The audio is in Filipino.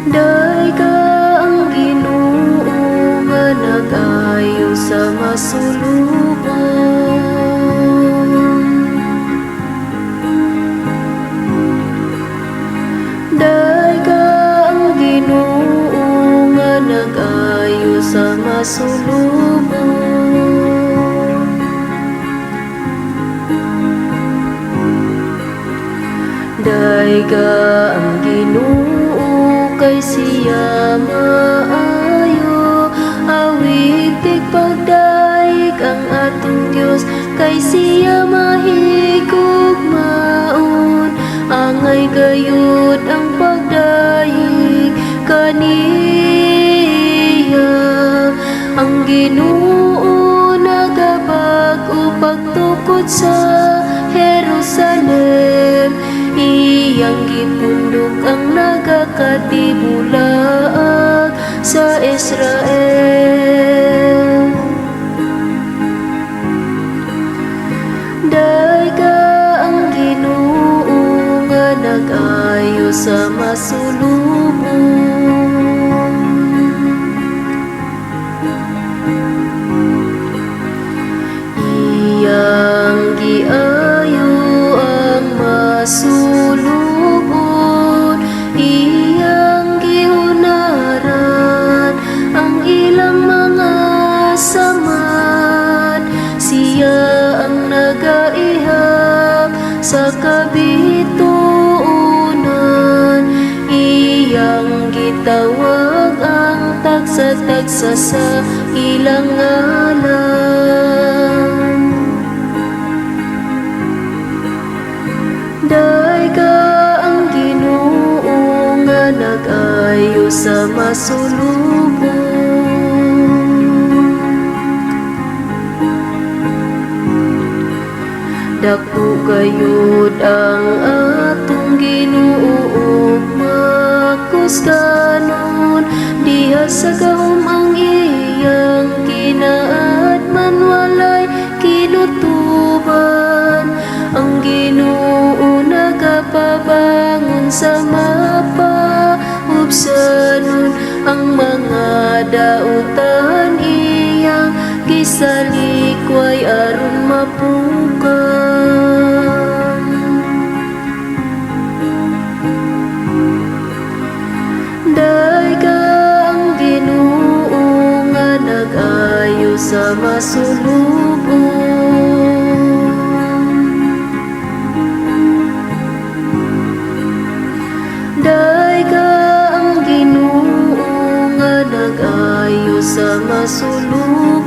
Day ka ang Ginoo nga nag-ayo sa masulubon. Day ka ang Ginoo nga nag-ayo sa masulubon. Day ka ang Ginoo kay siya maayo, awit pagdaig ang atong Dios, kay siya mahigugmaon, angay gayud ang pagdaig kaniya. Ang Ginoo nagabag-o pagtukod sa Jerusalem, iyang gipundok ang nagakatibulaag sa Israel. Day ka ang Ginoo nga nag-ayo sa masulubon. Iyang giayo ang masulubon, iyang gihunaran ang ilang mga samad. Siya ang nagaihap sa kabituunan, iyang gitawag ang tagsa-tagsa sa ilang ngalan. Day ka ang Ginoo nga nag-ayo sa masulubon. Dako gayud ang atong Ginoo makusganon, diha sa gahom ang iyang kinaatman, walay kinutuban. Ang Ginoo nagapabangon sa mapaubsanon, ang mga dautan iyang gisalikway aron mapukan. Day ka ang Ginoo nga nag-ayo sa masulubon. Day ka ang Ginoo nga nag-ayo sa masulubon.